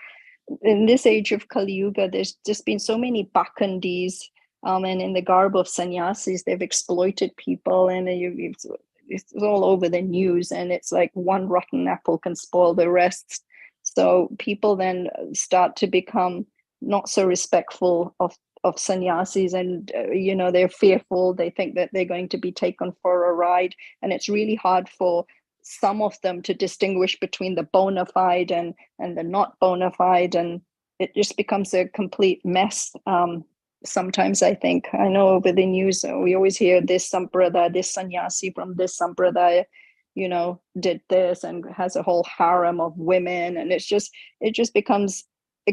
in this age of Kali Yuga, there's just been so many Bhakandis, and in the garb of sannyasis, they've exploited people, and it's all over the news, and it's like one rotten apple can spoil the rest. So people then start to become not so respectful of sannyasis, and they're fearful. They think that they're going to be taken for a ride, and it's really hard for some of them to distinguish between the bona fide and the not bona fide, and it just becomes a complete mess. Sometimes I know over the news we always hear this sampradaya, this sannyasi from this sampradaya, did this and has a whole harem of women, and it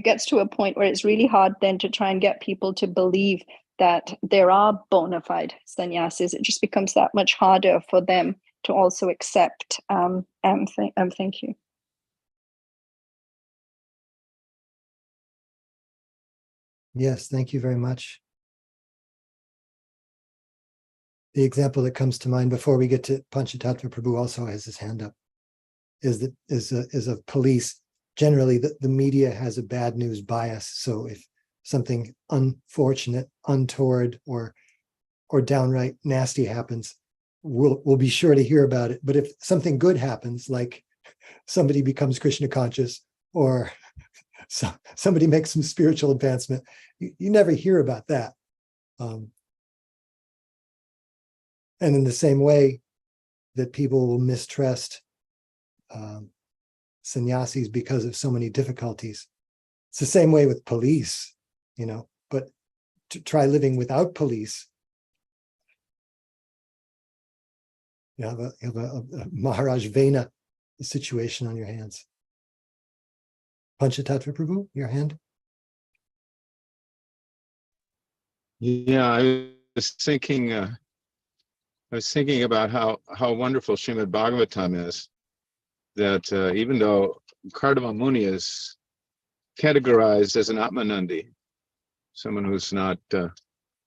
gets to a point where it's really hard then to try and get people to believe that there are bona fide sannyasis. It just becomes that much harder for them to also accept. Thank you. Yes, thank you very much. The example that comes to mind before we get to Panchatattva, Prabhu also has his hand up, is of police. Generally, the media has a bad news bias. So if something unfortunate, untoward, or downright nasty happens, we'll be sure to hear about it. But if something good happens, like somebody becomes Krishna conscious, or somebody makes some spiritual advancement, you never hear about that. And in the same way that people will mistrust sannyasis because of so many difficulties, it's the same way with police, but to try living without police, you have a Maharaj Vena situation on your hands. Panchatattva Prabhu, your hand. Yeah, I was thinking about how wonderful Srimad-Bhagavatam is. That even though Kardama Muni is categorized as an Atmanandi, someone who's not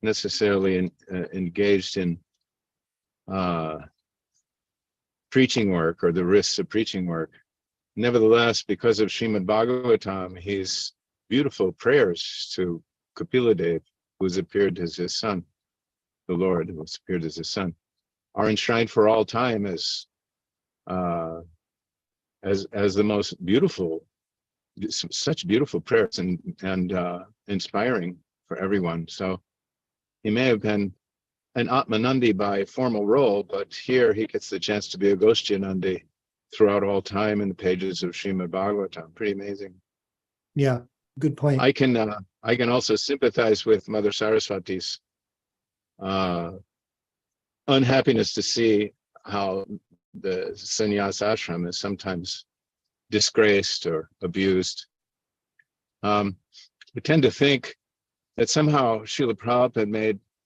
necessarily engaged in preaching work or the risks of preaching work, nevertheless, because of Srimad-Bhagavatam, his beautiful prayers to Kapila-dev, who's appeared as his son, the Lord, who has appeared as his son, are enshrined for all time as the most beautiful, such beautiful prayers and inspiring for everyone. So he may have been an Atmanandi by formal role, but here he gets the chance to be a Goshtianandi throughout all time in the pages of Srimad-Bhagavatam. Pretty amazing. Yeah, good point. I can also sympathize with Mother Saraswati's unhappiness to see how the sannyas ashram is sometimes disgraced or abused. We tend to think that somehow Srila Prabhupada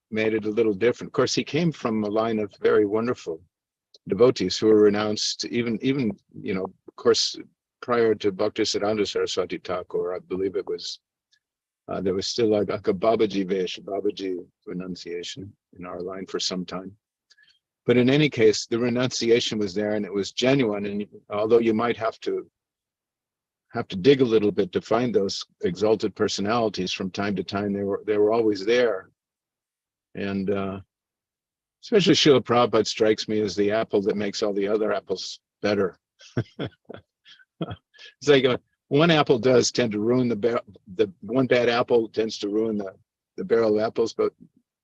made it a little different. Of course, he came from a line of very wonderful devotees who were renounced, even of course, prior to Bhaktisiddhanta Saraswati Thakur, I believe it was, there was still like a Babaji Vesh, Babaji renunciation in our line for some time. But in any case, the renunciation was there and it was genuine. And although you might have to dig a little bit to find those exalted personalities from time to time, they were always there. And especially Srila Prabhupada strikes me as the apple that makes all the other apples better. It's like one apple does tend to ruin the one bad apple tends to ruin the barrel of apples, but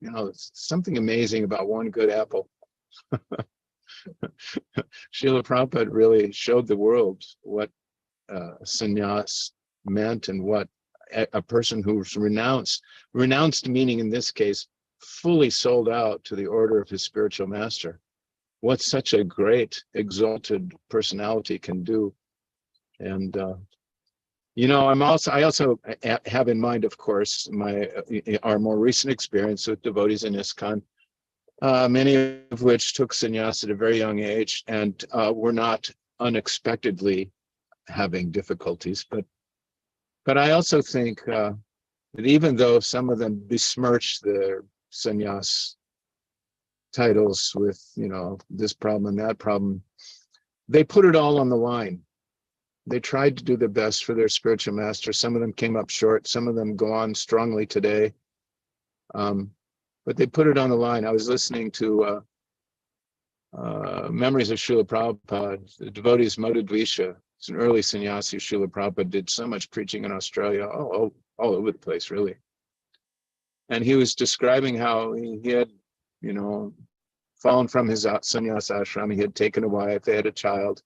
it's something amazing about one good apple. Srila Prabhupada really showed the world what sannyas meant and what a person who's renounced meaning in this case, fully sold out to the order of his spiritual master. What such a great exalted personality can do. And I also have in mind, of course, our more recent experience with devotees in ISKCON, many of which took sannyas at a very young age and were not unexpectedly having difficulties. But I also think that even though some of them besmirch their sannyas titles with this problem and that problem, they put it all on the line. They tried to do their best for their spiritual master. Some of them came up short. Some of them go on strongly today. But they put it on the line. I was listening to Memories of Srila Prabhupada, the devotees Madhudvisha. It's an early sannyasi. Srila Prabhupada did so much preaching in Australia, all over the place, really. And he was describing how he had, fallen from his sannyas ashram. He had taken a wife, they had a child.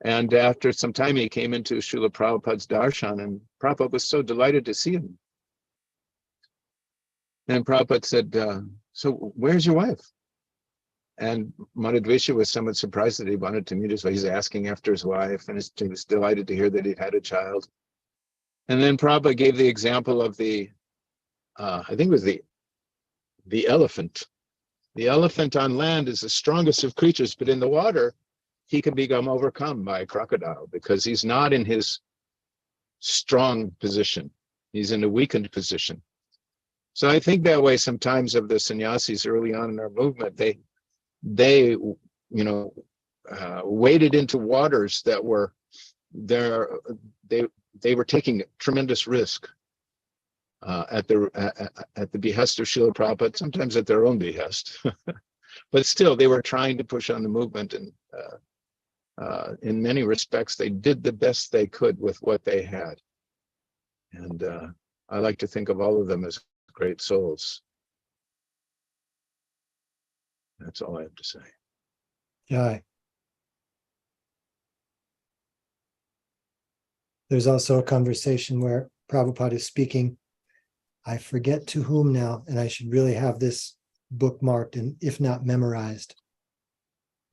And after some time, he came into Srila Prabhupada's darshan, and Prabhupada was so delighted to see him. And Prabhupada said, so where's your wife? And Madhudvisha was somewhat surprised that he wanted to meet his wife. He's asking after his wife, and he was delighted to hear that he'd had a child. And then Prabhupada gave the example of I think it was the elephant. The elephant on land is the strongest of creatures, but in the water, he can become overcome by a crocodile because he's not in his strong position. He's in a weakened position. So I think that way sometimes of the sannyasis early on in our movement. They waded into waters that were there. They were taking tremendous risk at the behest of Srila Prabhupada, sometimes at their own behest. But still, they were trying to push on the movement, and in many respects, they did the best they could with what they had. And I like to think of all of them as great souls. That's all I have to say. Jai. There's also a conversation where Prabhupada is speaking. I forget to whom now, and I should really have this bookmarked and if not memorized.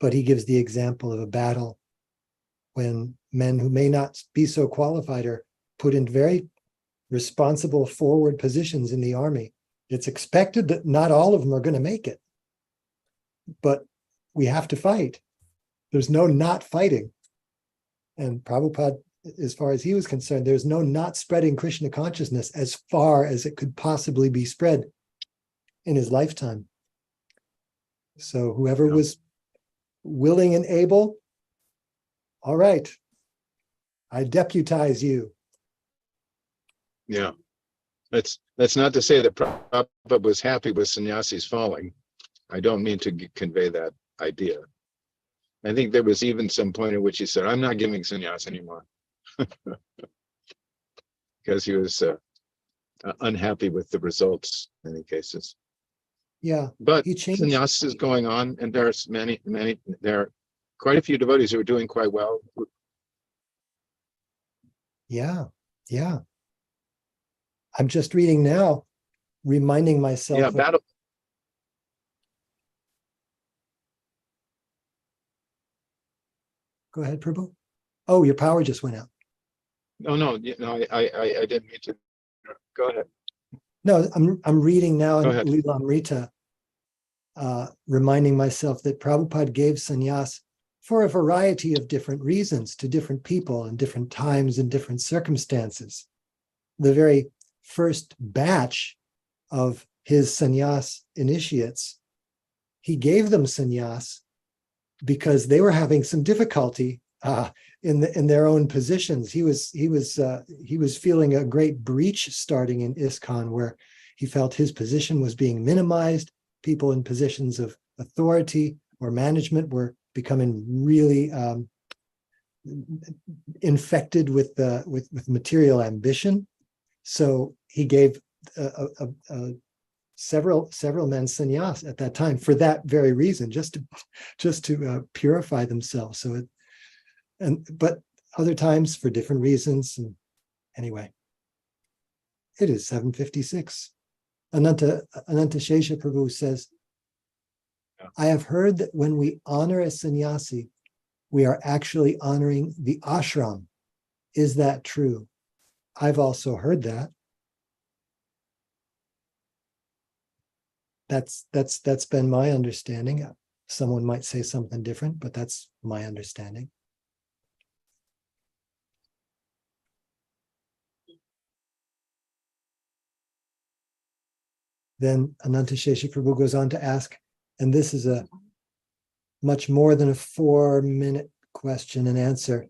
But he gives the example of a battle when men who may not be so qualified are put in very responsible forward positions in the army. It's expected that not all of them are going to make it, but we have to fight. There's no not fighting. And Prabhupada, as far as he was concerned, there's no not spreading Krishna consciousness as far as it could possibly be spread in his lifetime. So whoever was willing and able, all right, I deputize you. Yeah, that's not to say that Prabhupada was happy with sannyasis falling. I don't mean to convey that idea. I think there was even some point at which he said, I'm not giving sannyas anymore. Because he was unhappy with the results in many cases. Yeah, but he changed. sannyas is going on, and there's there are quite a few devotees who are doing quite well. Yeah. I'm just reading now, reminding myself. Yeah, battle. Go ahead, Prabhu. Oh, your power just went out. No, I didn't mean to. Go ahead. No, I'm reading now in Go ahead. Lilamrita, reminding myself that Prabhupada gave sannyas for a variety of different reasons to different people in different times and different circumstances. The very first batch of his sannyas initiates, he gave them sannyas because they were having some difficulty in their own positions. He was feeling a great breach starting in ISKCON, where he felt his position was being minimized. People in positions of authority or management were becoming really infected with material ambition. So he gave several men sannyas at that time for that very reason, just to purify themselves. So but other times for different reasons. And anyway, it is 7:56. Ananta Shesha Prabhu says, I have heard that when we honor a sannyasi, we are actually honoring the ashram. Is that true? I've also heard that. That's been my understanding. Someone might say something different, but that's my understanding. Then Ananta Shesha Prabhu goes on to ask, and this is a much more than a 4-minute question and answer.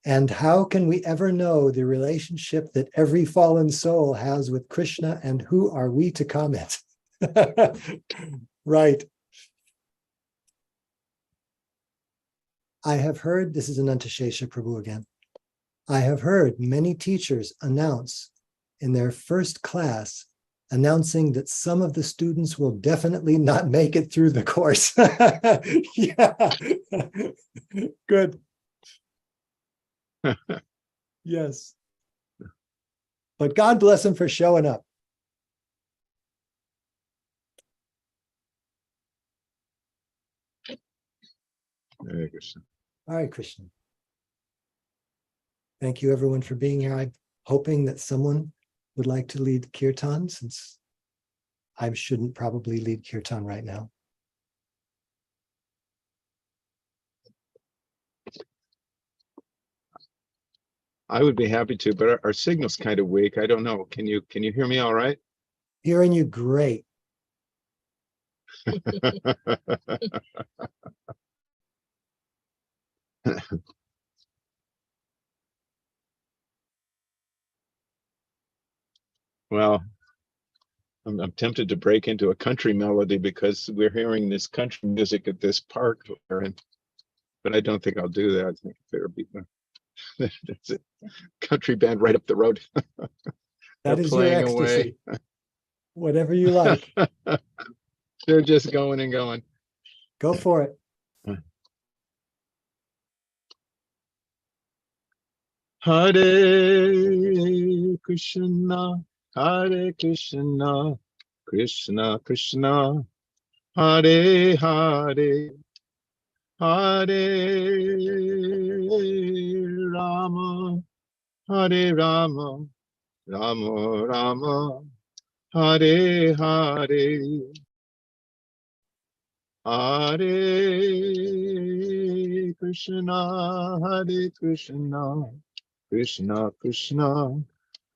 And how can we ever know the relationship that every fallen soul has with Krishna, and who are we to comment? Right. I have heard, this is Ananta Shesha Prabhu again, I have heard many teachers announce in their first class, announcing that some of the students will definitely not make it through the course. Yeah, good. Yes. But God bless them for showing up. Hare Krishna. All right, Krishna. Thank you, everyone, for being here. I'm hoping that someone would like to lead kirtan, since I shouldn't probably lead kirtan right now. I would be happy to, but our signal's kind of weak. I don't know. Can you hear me all right? Hearing you great. Well, I'm tempted to break into a country melody because we're hearing this country music at this park, but I don't think I'll do that. I think there'll be that's a country band right up the road. That is your ecstasy. Away. Whatever you like. They're just going and going. Go for it. Hare Krishna, Hare Krishna, Krishna Krishna, Hare Hare, Hare Rama, Hare Rama, Rama Rama, Hare Hare, Hare Krishna, Hare Krishna, Krishna Krishna,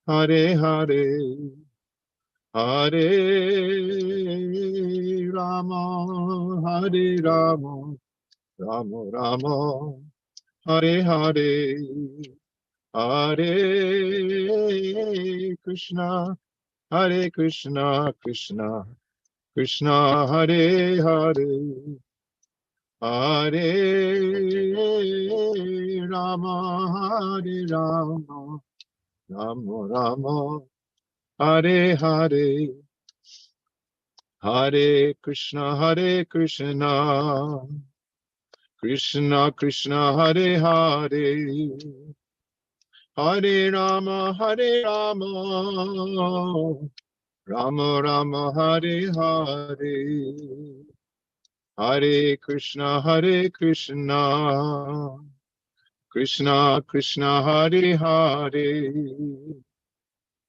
Hare Hare, Hare Rama, Hare Rama, Rama Rama, Hare Hare, Hare Krishna, Hare Krishna, Krishna Krishna, Hare Hare, Hare Rama, Hare Rama, Rama Rama, Hare Hare, Hare Krishna, Krishna Krishna, Hare Hare, Hare Rama, Rama Rama, Hare Hare, Hare Krishna, Krishna Krishna, Hare Hare,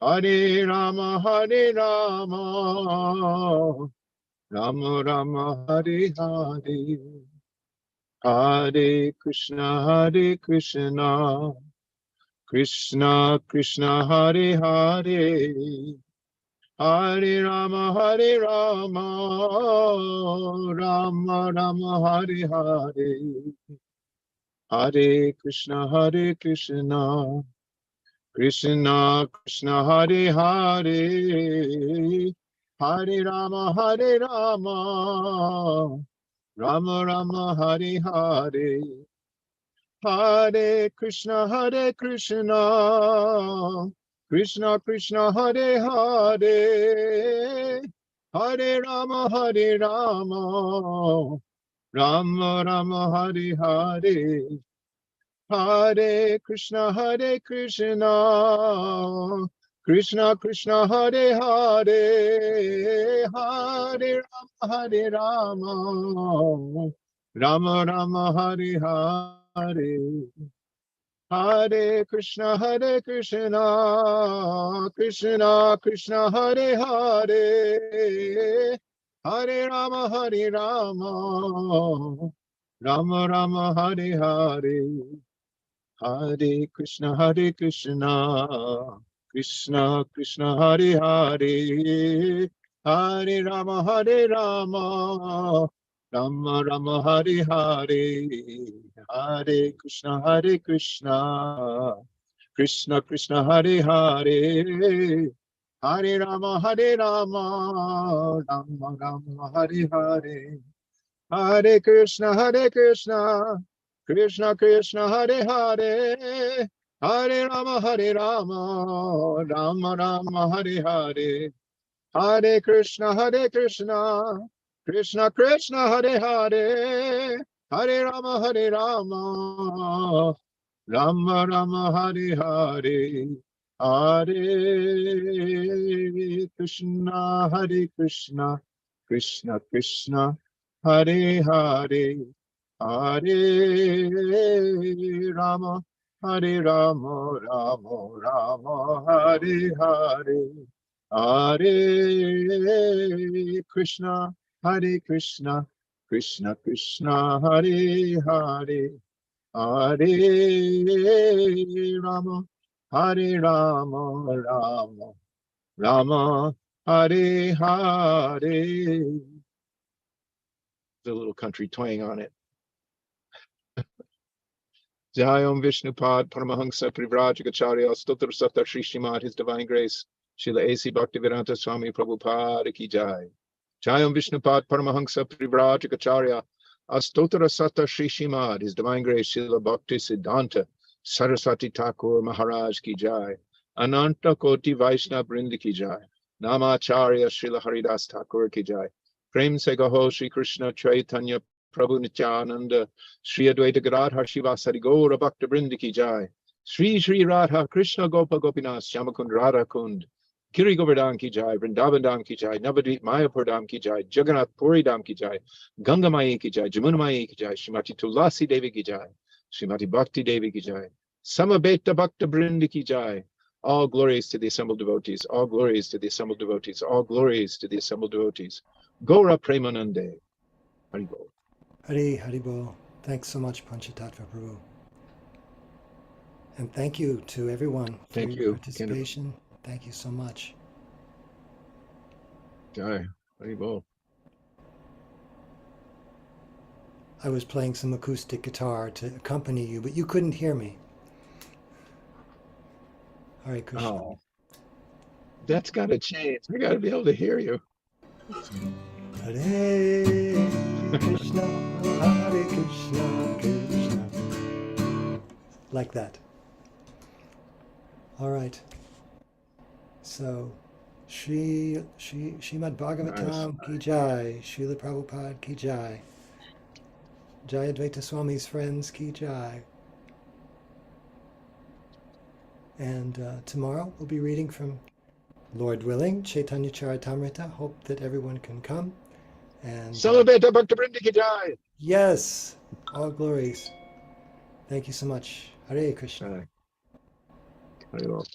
Hare Rama, Hare Rama, Rama Rama, Hare Hare. Hare Krishna, Krishna Krishna, Hare Hare, Hare Rama, Rama Rama, Hare Hare. Hare Krishna, Krishna Krishna, Hare Hare, Hare Rama, Rama Rama, Hare Hare. Hare Krishna, Krishna Krishna, Hare Hare, Hare Rama, Rama Rama, Hare Hare. Hare Krishna, Krishna Krishna, Hare Hare, Hare Rama, Rama Rama, Hare Hare. Hare Krishna, Krishna Krishna, Hare Hare, Hare Rama, Rama Rama, Hare Hare. Hare Krishna, Krishna Krishna, Hare Hare, Hare Rama, Rama Rama, Hare Hare. Hare Krishna, Krishna Krishna, Hare Hare, Hare Rama, Rama Rama, Hare Hare. Hare Krishna, Krishna Krishna, Hare Hare, Hare Rama, Rama Rama, Hare Hare. Hare Krishna, Krishna Krishna, Hare Hare, Hare Rama, Rama Rama, Hare Hare. Hare Krishna, Krishna Krishna, Hare Hare, Hare Rama, Rama Rama, Hare Hare. Hare Krishna, Krishna Krishna, Hare Hare, Hare Rama, Rama Rama, Hare Hare. The little country twang on it. Jayam Vishnupad Paramahansa Privrajagacharya Stotra Sata Sri Srimad, His Divine Grace, Srila A.C. Bhaktivedanta Swami Prabhupada Ki Jai. Jayam Vishnupad Paramahansa Privrajagacharya Astotra Sata Sri Srimad, His Divine Grace, Srila Bhakti Siddhanta Saraswati Thakur Maharaj Ki Jai. Ananta Koti Vaishnava Brinda Ki Jai. Namacharya Srila Haridas Thakur Ki Jai. Prem Se Gaho Sri Krishna Chaitanya Prabhu Nityananda Sri Advaita Gadadhar Shivasari Gaura Bhakta Brinda Ki Jai. Sri Sri Radha Krishna Gopa Gopinath Shyamakund Radha Kund Giri Govardhan Ki Jai, Vrindavan Dham Ki Jai, Navadvip Mayapur Dham Ki Jai, Jagannath Puri Dham Ki Jai, Ganga Mai Ki Jai, Jamuna Mai Ki Jai, Srimati Tulasi Devi Ki Jai, Srimati Bhakti Devi Ki Jai, Samabeta Bhakta Brinda Ki Jai. All glories to the assembled devotees, all glories to the assembled devotees, all glories to the assembled devotees. Gaura Premanande. Haribol. Haribol. Thanks so much, Panchatattva Prabhu. And thank you to everyone for your participation. Thank you so much. Jai. Haribol. I was playing some acoustic guitar to accompany you, but you couldn't hear me. Hare Krishna. Oh, that's got to change. I got to be able to hear you. Hare Krishna, Hare Krishna, Krishna. Like that. All right. So, Srimad-Bhagavatam Ki Jai, Srila Prabhupada Ki Jai, Jayadvaita Swami's friends Ki Jai. And tomorrow we'll be reading from, Lord willing, Caitanya-caritamrta. Hope that everyone can come. And Samabeta Bhakta Brinda Ki Jai. Yes, all glories. Thank you so much. Hare Krishna. Haribol.